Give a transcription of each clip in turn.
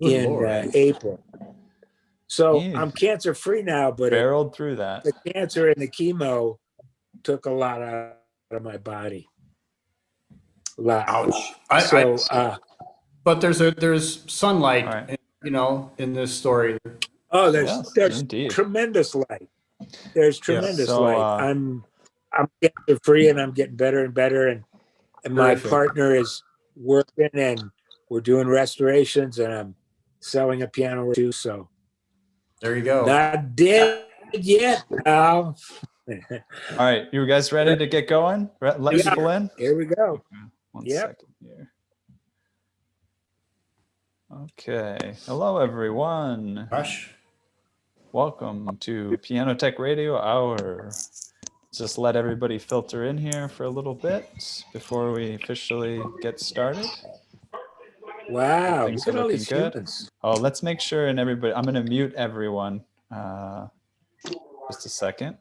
Good in Lord. April. So You I'm cancer free now, but barreled through that. the cancer and the chemo took a lot out of my body. A lot. Ouch. But there's sunlight, All right. in this story. Oh, Yes, there's indeed. tremendous light. There's tremendous So, light. I'm cancer free and I'm getting better and better. And my Terrific. partner is working and we're doing restorations and I'm selling a piano too. So There you go. not dead yet, pal. all right, you guys ready to get going? Let Yeah. people in? Here we go. One Yep. second here. Okay. Hello, everyone. Gosh. Welcome to Piano Tech Radio Hour. Just let everybody filter in here for a little bit before we officially get started. Wow. Things Look are at all looking these good. humans. Oh, let's make sure and everybody, I'm going to mute everyone. Just a second.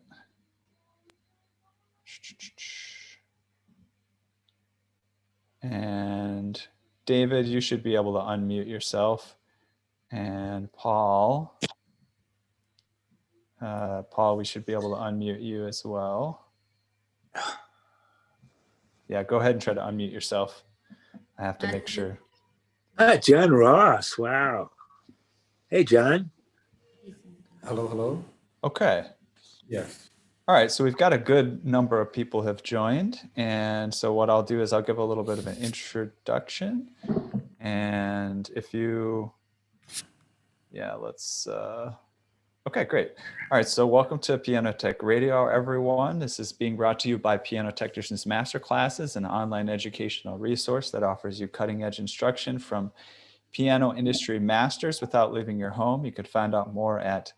And David, you should be able to unmute yourself. And Paul, we should be able to unmute you as well. Yeah, go ahead and try to unmute yourself. I have to make sure. John Ross. Wow. Hey, John. Hello. Okay. Yes. All right, so we've got a good number of people have joined. And so what I'll do is I'll give a little bit of an introduction. And if you, okay, great. All right, so welcome to Piano Tech Radio, everyone. This is being brought to you by Piano Technicians Masterclasses, an online educational resource that offers you cutting-edge instruction from piano industry masters without leaving your home. You could find out more at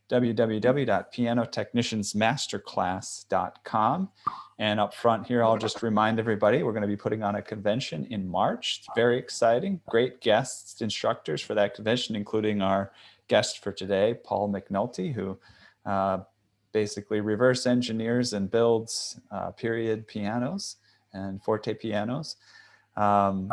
www.pianotechniciansmasterclass.com. And up front here, I'll just remind everybody, we're going to be putting on a convention in March. It's very exciting. Great guests, instructors for that convention, including our guest for today, Paul McNulty, who basically reverse engineers and builds period pianos and forte pianos. And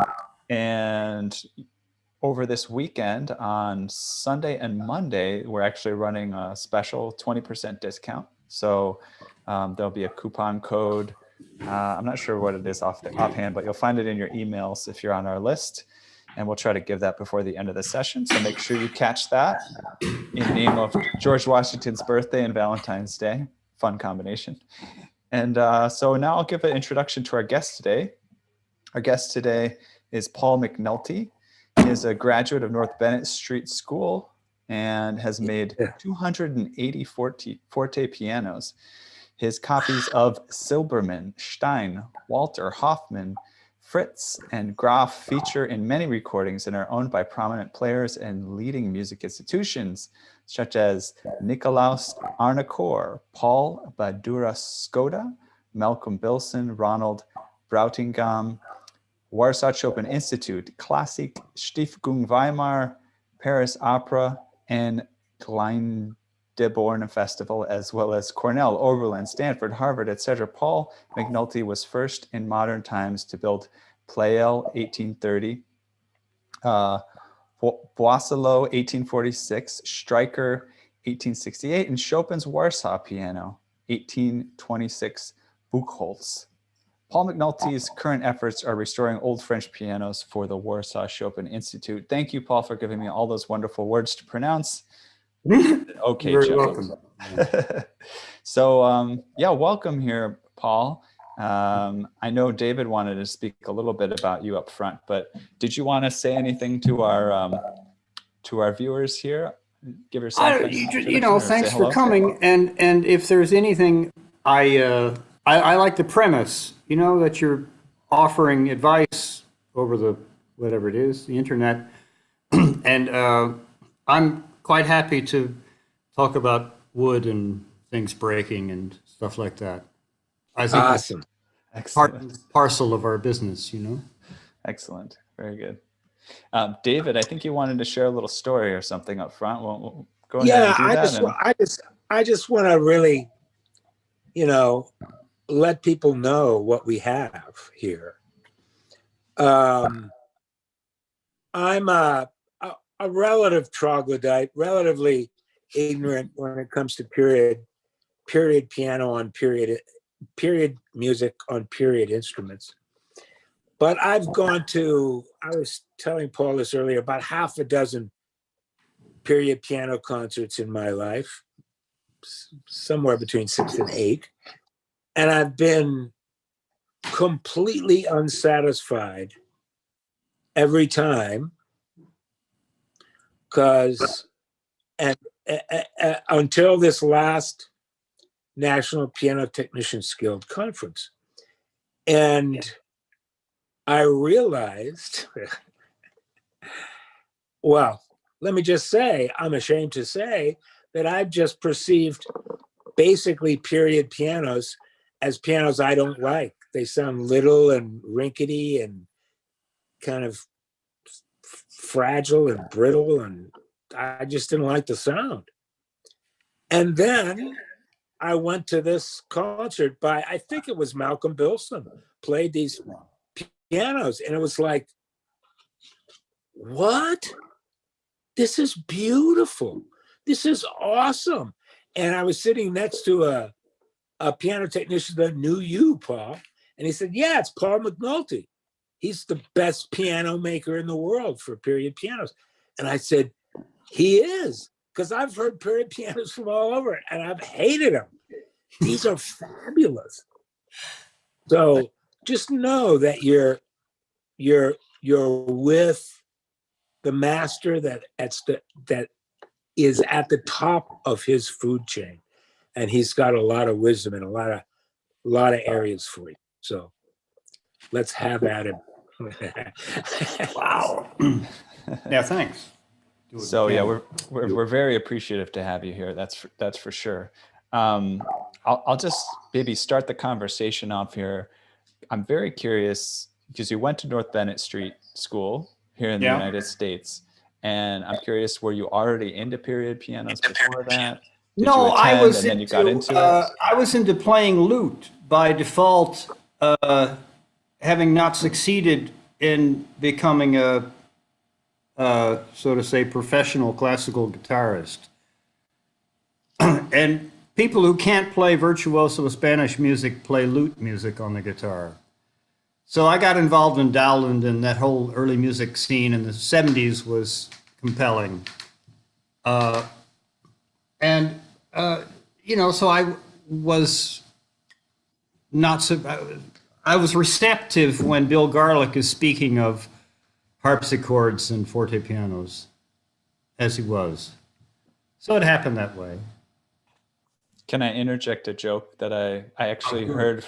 over this weekend on Sunday and Monday, we're actually running a special 20% discount. So there'll be a coupon code. I'm not sure what it is offhand, but you'll find it in your emails if you're on our list. And we'll try to give that before the end of the session. So make sure you catch that in name of George Washington's birthday and Valentine's Day. Fun combination. And so now I'll give an introduction to our guest today. Our guest today is Paul McNulty. He is a graduate of North Bennett Street School and has made 280 forte pianos. His copies of Silberman, Stein, Walter, Hoffman, Fritz, and Graf feature in many recordings and are owned by prominent players and leading music institutions, such as Nikolaus Arnakor, Paul Badura Skoda, Malcolm Bilson, Ronald Brautingam, Warsaw Chopin Institute, Klassik Stiftung Weimar, Paris Opera, and Glyndebourne Festival, as well as Cornell, Oberlin, Stanford, Harvard, etc. Paul McNulty was first in modern times to build Pleyel 1830, Boisseleau 1846, Streicher 1868, and Chopin's Warsaw Piano 1826, Buchholz. Paul McNulty's current efforts are restoring old French pianos for the Warsaw Chopin Institute. Thank you, Paul, for giving me all those wonderful words to pronounce. Okay, You're very welcome. So, welcome here, Paul. I know David wanted to speak a little bit about you up front, but did you want to say anything to our viewers here? Give yourself thanks for coming. And if there's anything, I like the premise, that you're offering advice over the whatever it is, the internet, and I'm quite happy to talk about wood and things breaking and stuff like that. I think Awesome. It's part and parcel of our business, Excellent. Very good. David, I think you wanted to share a little story or something up front. Well, go ahead and do that. I just want to really, let people know what we have here. I'm a relative troglodyte, relatively ignorant when it comes to period piano on period music on period instruments. But I've gone to, I was telling Paul this earlier, about half a dozen period piano concerts in my life, somewhere between 6 and 8. And I've been completely unsatisfied every time because, and until this last National Piano Technicians Guild conference. And I realized, well, let me just say, I'm ashamed to say that I've just perceived basically period pianos as pianos I don't like. They sound little and rinkety and kind of fragile and brittle, and I just didn't like the sound. And then I went to this concert by, I think it was Malcolm Bilson, played these pianos, and it was like, what? This is beautiful. This is awesome. And I was sitting next to a piano technician that knew you, Paul, and he said, yeah, it's Paul McNulty. He's the best piano maker in the world for period pianos. And I said, he is, because I've heard period pianos from all over and I've hated them. These are fabulous. So just know that you're with the master that is at the top of his food chain, and he's got a lot of wisdom and a lot of areas for you. So let's have at him. Wow. Yeah, thanks. So yeah, we're very appreciative to have you here. That's for sure. I'll just maybe start the conversation off here. I'm very curious because you went to North Bennett Street School here in the United States, and I'm curious, were you already into period pianos before that? Did No, you attend I was and then you got into it? I was into playing lute by default, having not succeeded in becoming a so to say, professional classical guitarist. And people who can't play virtuoso Spanish music play lute music on the guitar. So I got involved in Dowland, and that whole early music scene in the 70s was compelling. So I was not so, I was receptive when Bill Garlick is speaking of harpsichords and forte pianos, as he was. So it happened that way. Can I interject a joke that I actually heard?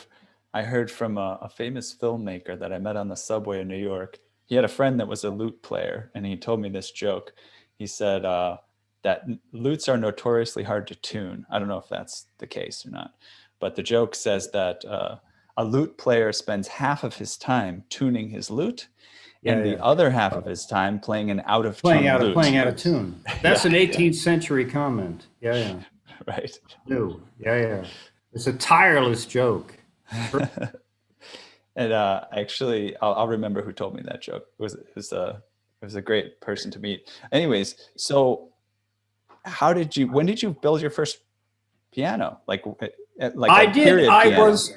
I heard from a famous filmmaker that I met on the subway in New York. He had a friend that was a lute player, and he told me this joke. He said that lutes are notoriously hard to tune. I don't know if that's the case or not, but the joke says that a lute player spends half of his time tuning his lute, and the other half of his time playing an out of tune lute. Playing out of tune. That's an 18th century comment. Yeah. Right. No. Yeah. It's a tireless joke. And actually, I'll remember who told me that joke. It was a great person to meet. Anyways, so when did you build your first piano? Like I did. Period I piano? Was.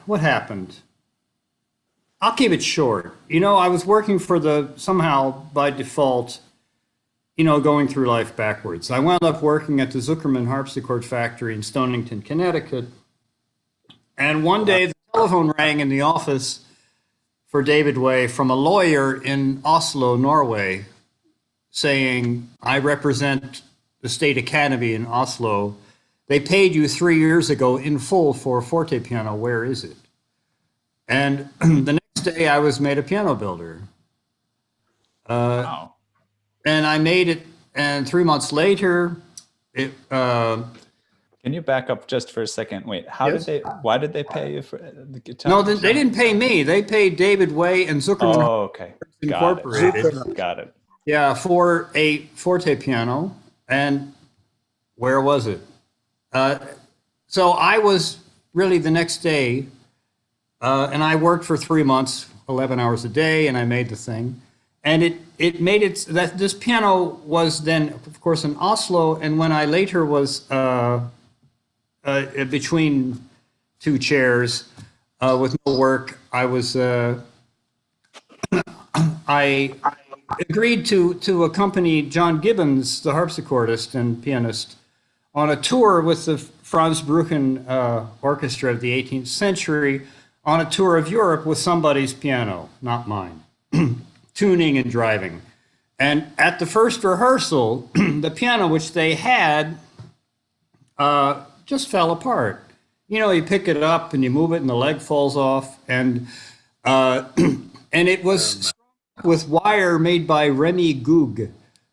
What happened? I'll keep it short. I was working for somehow by default, going through life backwards. I wound up working at the Zuckerman harpsichord factory in Stonington, Connecticut. And one day the telephone rang in the office for David Way from a lawyer in Oslo, Norway, saying, I represent the State Academy in Oslo. They paid you 3 years ago in full for a forte piano. Where is it? And the next day I was made a piano builder. Wow. And I made it, and 3 months later, Can you back up just for a second? Wait, why did they pay you for the guitar? No, they didn't pay me. They paid David Way and Zuckerman Oh, okay. Incorporated. Got it. Yeah, for a forte piano. And where was it? So I was really the next day, and I worked for 3 months, 11 hours a day, and I made the thing. and it made it that this piano was then, of course, in Oslo. And when I later was between two chairs with no work, I agreed to accompany John Gibbons, the harpsichordist and pianist, on a tour with the Franz Brucken Orchestra of the 18th century, on a tour of Europe with somebody's piano, not mine, tuning and driving. And at the first rehearsal, the piano which they had just fell apart. You know, you pick it up and you move it and the leg falls off. And it was with wire made by Remy Gug,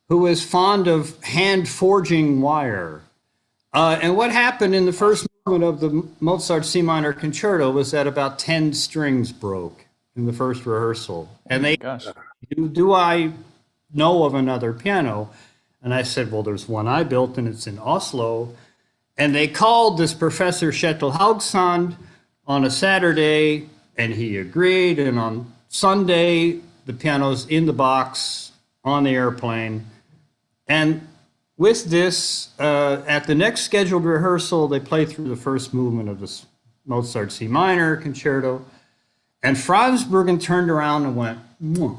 who was fond of hand forging wire. And what happened in the first movement of the Mozart C minor concerto was that about 10 strings broke in the first rehearsal. And they, Gosh. do I know of another piano? And I said, well, there's one I built and it's in Oslo. And they called this Professor Kjetil Haugsand on a Saturday, and he agreed. And on Sunday, the piano's in the box on the airplane. And with this, at the next scheduled rehearsal, they played through the first movement of this Mozart C minor concerto. And Franz Brucken turned around and went, "Mwah."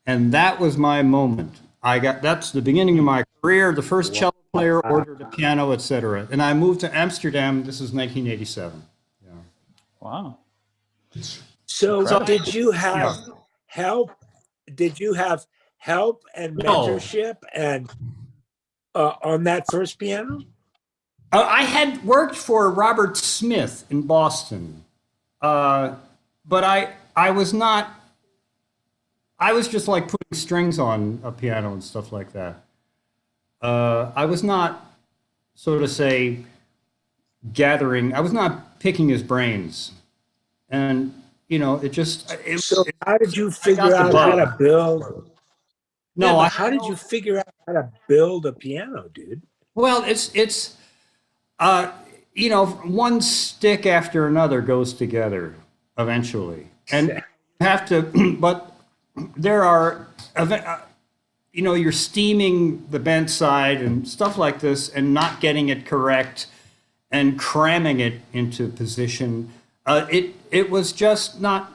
And that was my moment. That's the beginning of my career. The first cello player ordered a piano, etc. And I moved to Amsterdam. This is 1987. Yeah. Wow. So did you have help? Did you have help and mentorship and on that first piano? I had worked for Robert Smith in Boston, but I was not. I was just like putting strings on a piano and stuff like that. I was not, so to say, gathering. I was not picking his brains, and you know, So how did you figure out how to build? No, how did you figure out how to build a piano, dude? Well, it's you know, one stick after another goes together eventually, and you have to. But there are, you know, you're steaming the bent side and stuff like this, and not getting it correct, and cramming it into position. It was just not.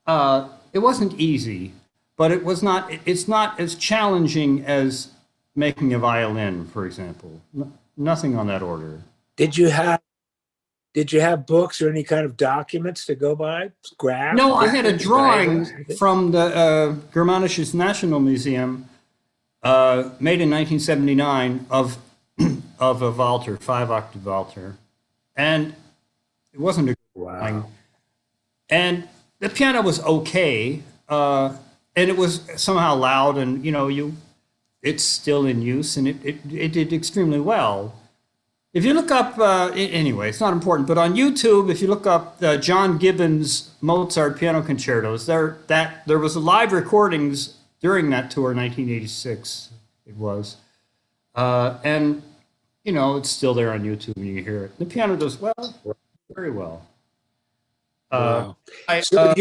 It wasn't easy, but it was not. It's not as challenging as making a violin, for example. Nothing on that order. Did you have books or any kind of documents to go by? Graphs? No, I had a drawing from the Germanisches National Museum, made in 1979, of a Walter, 5-octave Walter, and it wasn't a good drawing. And the piano was okay, and it was somehow loud, and you know, it's still in use, and it did extremely well. If you look up, anyway, it's not important, but on YouTube, if you look up John Gibbons' Mozart piano concertos, there was live recordings during that tour, 1986. It was, and you know, it's still there on YouTube, and you hear it. The piano does well, very well. Wow. So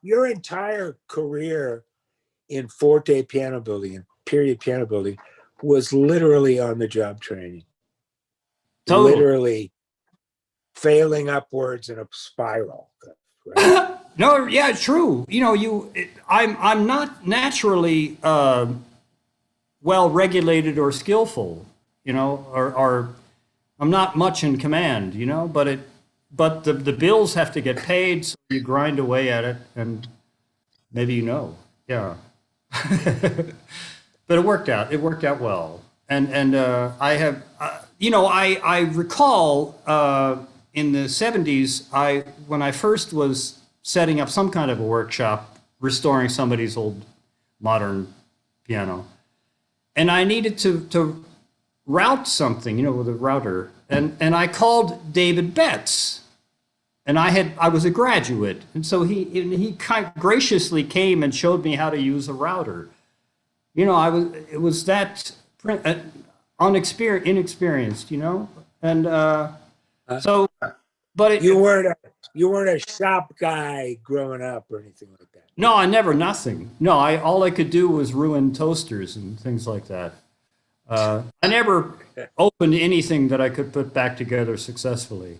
your entire career in forte piano building and period piano building was literally on the job training. Totally. Literally failing upwards in a spiral. Right? No, yeah, true. You know, I'm not naturally well regulated or skillful. You know, or I'm not much in command. You know, but the bills have to get paid, so you grind away at it, and maybe you know, yeah. But it worked out. It worked out well, and I have. You know, I recall in the 70s, when I first was setting up some kind of a workshop, restoring somebody's old modern piano, and I needed to route something, you know, with a router, and I called David Betts, and I was a graduate, and so he kind of graciously came and showed me how to use a router. You know, it was that. Inexperienced, you know, and so, but you weren't a shop guy growing up or anything like that. No, I never, nothing. No, all I could do was ruin toasters and things like that. I never opened anything that I could put back together successfully.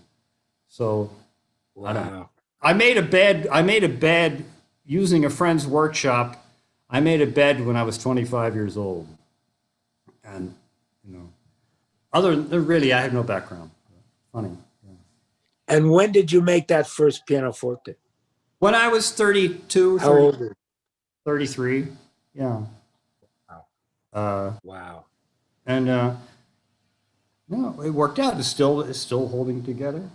So I don't. Wow. I made a bed using a friend's workshop. I made a bed when I was 25 years old, and you know, other than really, I have no background. Funny. And when did you make that first pianoforte? When I was 32, How old were you? 33, yeah. Wow. And no, it worked out. It's still holding together.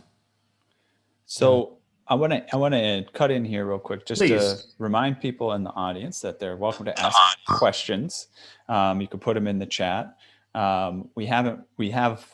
So I want to cut in here real quick just to Please. remind people in the audience that they're welcome to ask questions. You can put them in the chat. We have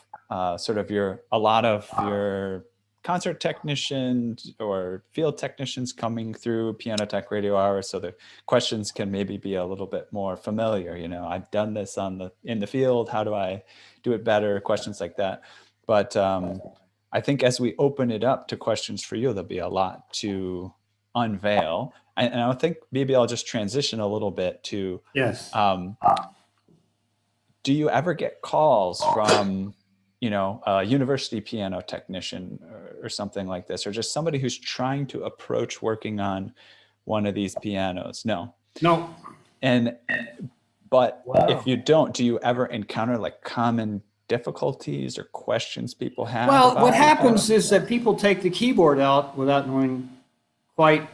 sort of a lot of your concert technicians or field technicians coming through Piano Tech Radio Hour, so the questions can maybe be a little bit more familiar. You know, I've done this in the field. How do I do it better? Questions like that. But I think as we open it up to questions for you, there'll be a lot to unveil. And I think maybe I'll just transition a little bit to, Yes. do you ever get calls from, a university piano technician or something like this, or just somebody who's trying to approach working on one of these pianos? No. But Wow. if you don't, do you ever encounter like common difficulties or questions people have? Well, about what the happens piano? is that people take the keyboard out without knowing quite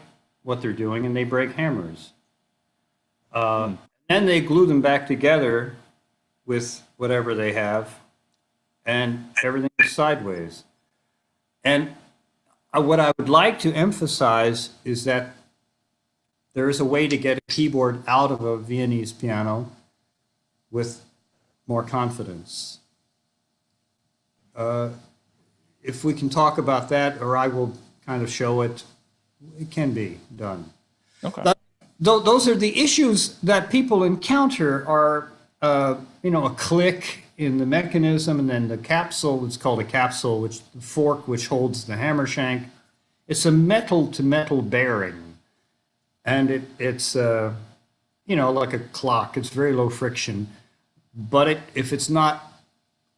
what they're doing, and they break hammers. Then they glue them back together with whatever they have, and everything is sideways. And what I would like to emphasize is that there is a way to get a keyboard out of a Viennese piano with more confidence. If we can talk about that, or I will kind of show it, it can be done. Okay. Those are the issues that people encounter are, a click in the mechanism, and then the capsule, it's called a capsule, which the fork which holds the hammer shank. It's a metal to metal bearing, and it's like a clock. It's very low friction, but if it's not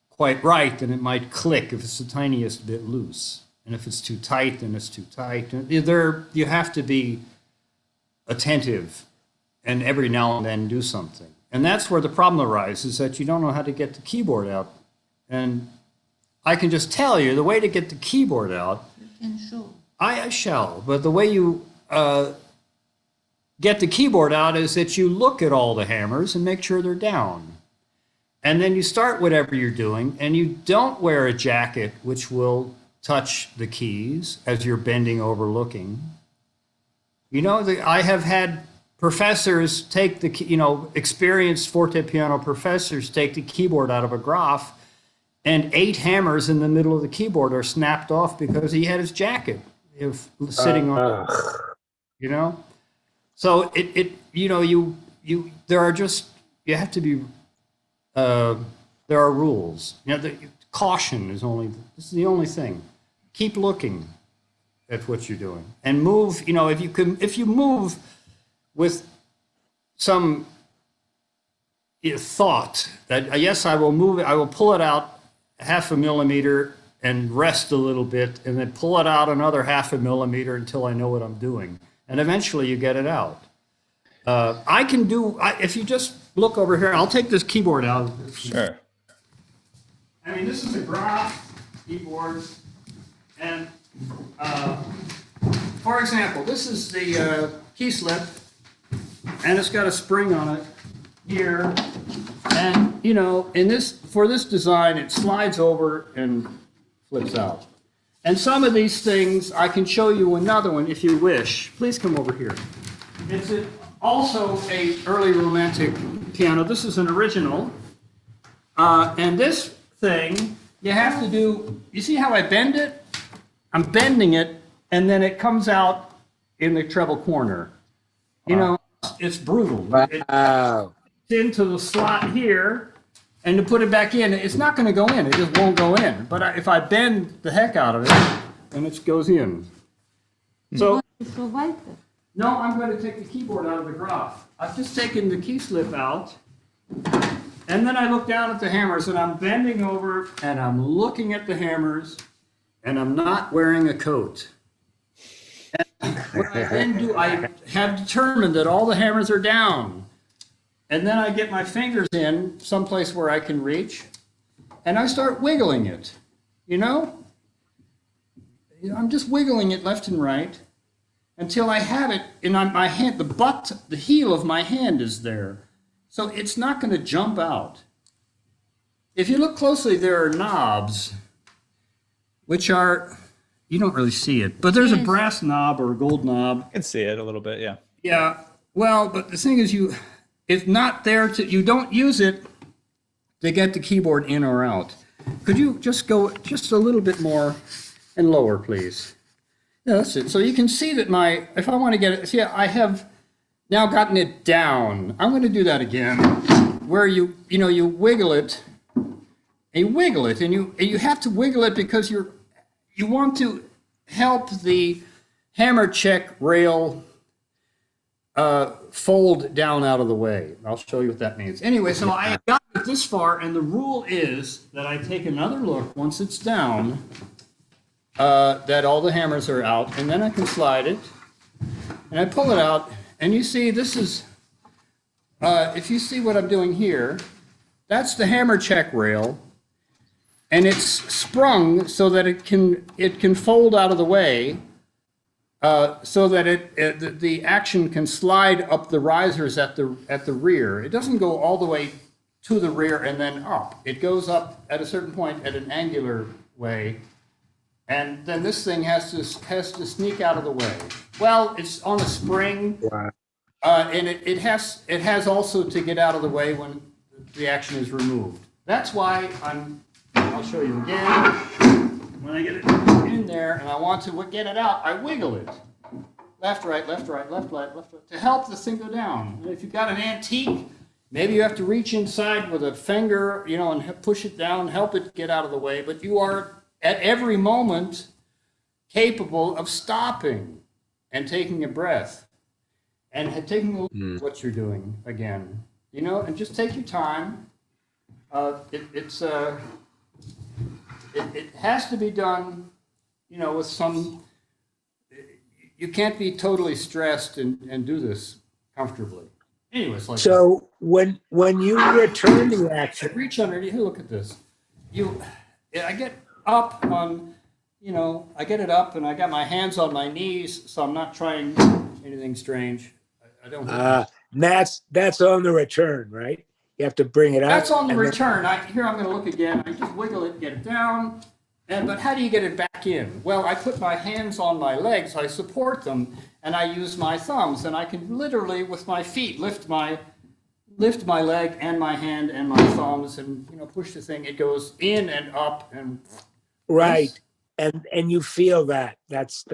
quite right, then it might click if it's the tiniest bit loose. And if it's too tight, then it's too tight. You have to be attentive and every now and then do something. And that's where the problem arises, that you don't know how to get the keyboard out. And I can just tell you, the way to get the keyboard out, You can show. I shall, but the way you get the keyboard out is that you look at all the hammers and make sure they're down. And then you start whatever you're doing, and you don't wear a jacket which will touch the keys as you're bending over looking. I have had professors take experienced fortepiano professors take the keyboard out of a Graf, and 8 hammers in the middle of the keyboard are snapped off because he had his jacket sitting on, So you have to be, there are rules. Caution is this is the only thing. Keep looking at what you're doing and move. If you move with some thought that yes, I will move it, I will pull it out 0.5 millimeter and rest a little bit, and then pull it out another 0.5 millimeter until I know what I'm doing, and eventually you get it out. If you just look over here, I'll take this keyboard out. Sure. I mean, this is a Graf keyboard, and for example, this is the key slip, and it's got a spring on it here, and for this design, it slides over and flips out. And some of these things, I can show you another one if you wish. Please come over here. It's also a early romantic piano. This is an original, and this thing, you have to do, you see how I bend it? I'm bending it, and then it comes out in the treble corner. It's brutal. Wow. It's into the slot here, and to put it back in, it's not going to go in. It just won't go in. But if I bend the heck out of it, then it goes in. So, So white. No, I'm going to take the keyboard out of the graph. I've just taken the key slip out, and then I look down at the hammers, and I'm bending over, and I'm looking at the hammers, and I'm not wearing a coat. And what I then do, I have determined that all the hammers are down, and then I get my fingers in someplace where I can reach, and I start wiggling it, you know? I'm just wiggling it left and right until I have it in my hand. The heel of my hand is there. So it's not going to jump out. If you look closely, there are knobs, which are, you don't really see it, but there's a brass knob or a gold knob. I can see it a little bit, yeah. Yeah, well, but the thing is, it's not there you don't use it to get the keyboard in or out. Could you just go just a little bit more and lower, please? Yeah, that's it. So you can see that if I want to get it, see, I have now gotten it down. I'm going to do that again, where you wiggle it, and you have to wiggle it because you want to help the hammer check rail fold down out of the way. I'll show you what that means. Anyway, so I got it this far, and the rule is that I take another look once it's down, that all the hammers are out, and then I can slide it, and I pull it out, and you see this is, if you see what I'm doing here, that's the hammer check rail, and it's sprung so that it can fold out of the way, so that the action can slide up the risers at the rear. It doesn't go all the way to the rear and then up. It goes up at a certain point at an angular way, and then this thing has to sneak out of the way. Well, it's on a spring, and it has also to get out of the way when the action is removed. That's why I'll show you again. When I get it in there and I want to get it out, I wiggle it. Left, right, left, right, left, right, left, right, to help this thing go down. And if you've got an antique, maybe you have to reach inside with a finger, and push it down, help it get out of the way. But you are, at every moment, capable of stopping and taking a breath and taking a look at what you're doing again. And just take your time. It has to be done, with some, you can't be totally stressed and do this comfortably. Anyways, like so when you return the action, reach underneath, look at this. I get up on, I get it up and I got my hands on my knees, so I'm not trying anything strange. I don't. That's on the return, right? You have to bring it up. That's on the return. Here I'm going to look again. I just wiggle it, get it down. But how do you get it back in? Well, I put my hands on my legs, I support them, and I use my thumbs. And I can literally, with my feet, lift my leg and my hand and my thumbs and push the thing. It goes in and up and right. And you feel that. That's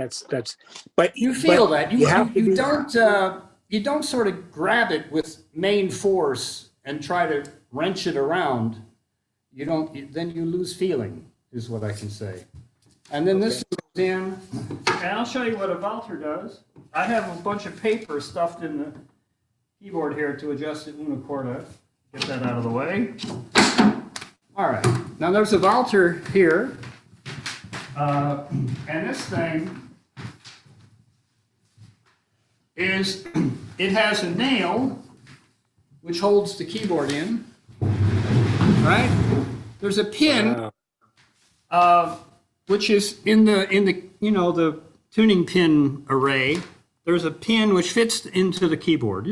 but you feel that. You don't sort of grab it with main force and try to wrench it around. Then you lose feeling, is what I can say. And then this goes in, and I'll show you what a Walter does. I have a bunch of paper stuffed in the keyboard here to adjust the una corda. Get that out of the way. All right, now there's a Walter here, and this thing it has a nail which holds the keyboard in, right? There's a pin, which is in the the tuning pin array. There's a pin which fits into the keyboard,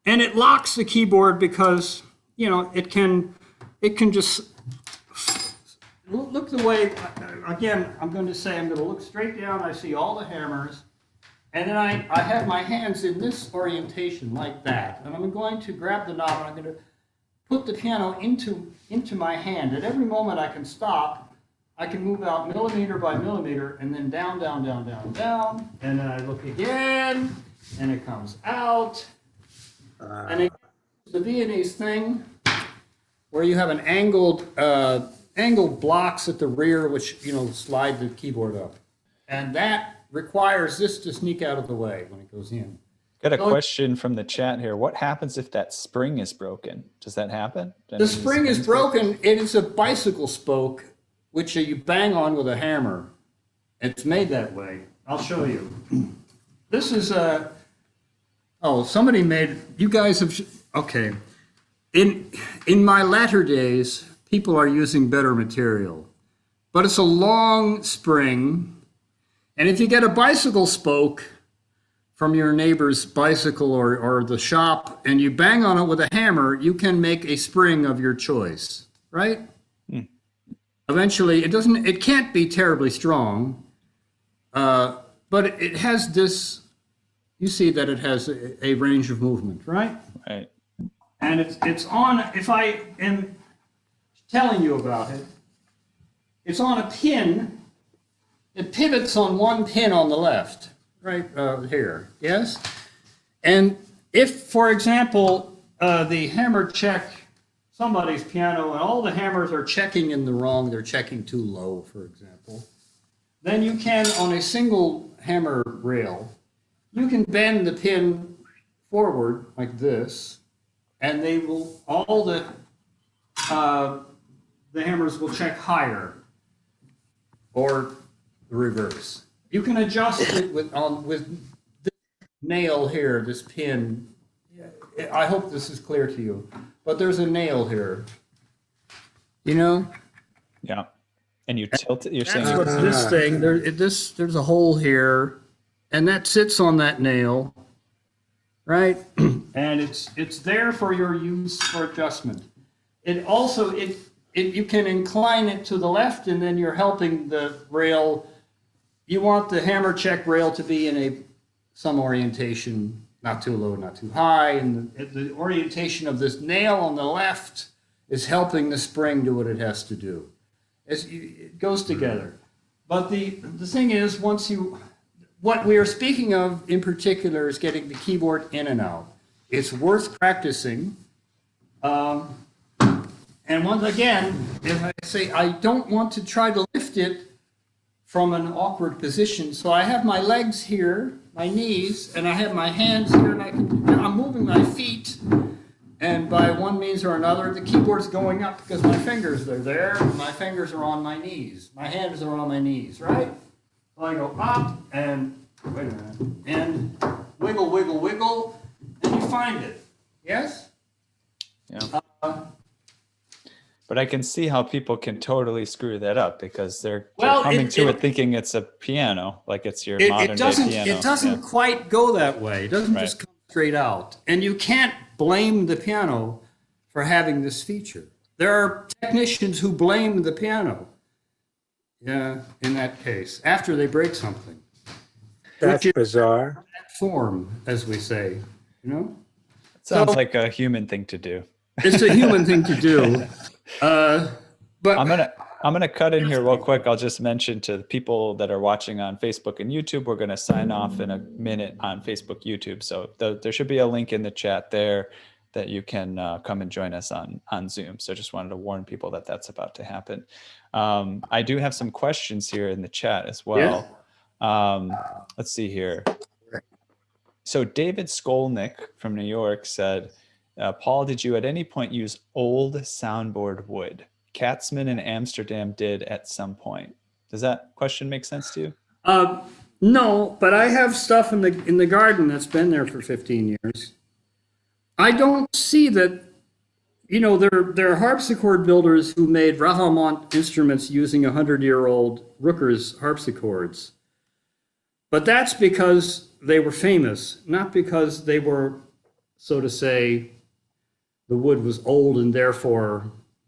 and it locks the keyboard because it can just look the way. Again, I'm going to look straight down. I see all the hammers. And then I have my hands in this orientation like that. And I'm going to grab the knob and I'm going to put the piano into my hand. At every moment I can stop. I can move out millimeter by millimeter and then down, down, down, down, down. And then I look again and it comes out. And it's the Viennese thing where you have an angled blocks at the rear which slide the keyboard up. And that requires this to sneak out of the way when it goes in. Got a question from the chat here. What happens if that spring is broken? Does that happen? The spring is broken. It is a bicycle spoke, which you bang on with a hammer. It's made that way. I'll show you. This is a, oh, somebody made, you guys have, okay. In my latter days, people are using better material, but it's a long spring. And if you get a bicycle spoke from your neighbor's bicycle or the shop and you bang on it with a hammer, you can make a spring of your choice, right? Eventually, it can't be terribly strong, but it has this, you see that it has a range of movement, right? Right. And it's on, if I am telling you about it, it's on a pin. It pivots on one pin on the left, right here, yes? And if, for example, the hammer check somebody's piano and all the hammers are checking in the wrong, they're checking too low, for example, then you can, on a single hammer rail, you can bend the pin forward like this, and they will, all the hammers will check higher, or the reverse. You can adjust it with this nail here, this pin. I hope this is clear to you, but there's a nail here. You know? Yeah. And you tilt it, you're That's saying. what's this thing. There's a hole here, and that sits on that nail, right? And it's there for your use for adjustment. It also, you can incline it to the left, and then you're helping the rail. You want the hammer check rail to be in some orientation, not too low, not too high, and the orientation of this nail on the left is helping the spring do what it has to do. It goes together. But the thing is, what we are speaking of in particular is getting the keyboard in and out. It's worth practicing. And once again, if I say I don't want to try to lift it from an awkward position, so I have my legs here, my knees, and I have my hands here, and I'm moving my feet, and by one means or another, the keyboard's going up because my fingers are there, and my fingers are on my knees. My hands are on my knees, right? So I go up, and, wait a minute, and wiggle, wiggle, wiggle, and you find it. Yes? Yeah. But I can see how people can totally screw that up because they're coming to it thinking it's a piano, like it's your modern day piano. It doesn't quite go that way. It doesn't just come straight out. And you can't blame the piano for having this feature. There are technicians who blame the piano in that case, after they break something. That's bizarre. Form, as we say, you know? It sounds like a human thing to do. It's a human thing to do. But I'm gonna cut in here real quick. I'll just mention to the people that are watching on Facebook and YouTube, we're gonna sign off in a minute on Facebook, YouTube. So there should be a link in the chat there that you can come and join us on Zoom. So just wanted to warn people that that's about to happen. I do have some questions here in the chat as well. Let's see here. So David Skolnick from New York said, Paul, did you at any point use old soundboard wood? Katzman in Amsterdam did at some point. Does that question make sense to you? No, but I have stuff in the garden that's been there for 15 years. I don't see that, there are harpsichord builders who made Rahman instruments using 100-year-old Rooker's harpsichords. But that's because they were famous, not because they were, so to say, the wood was old and therefore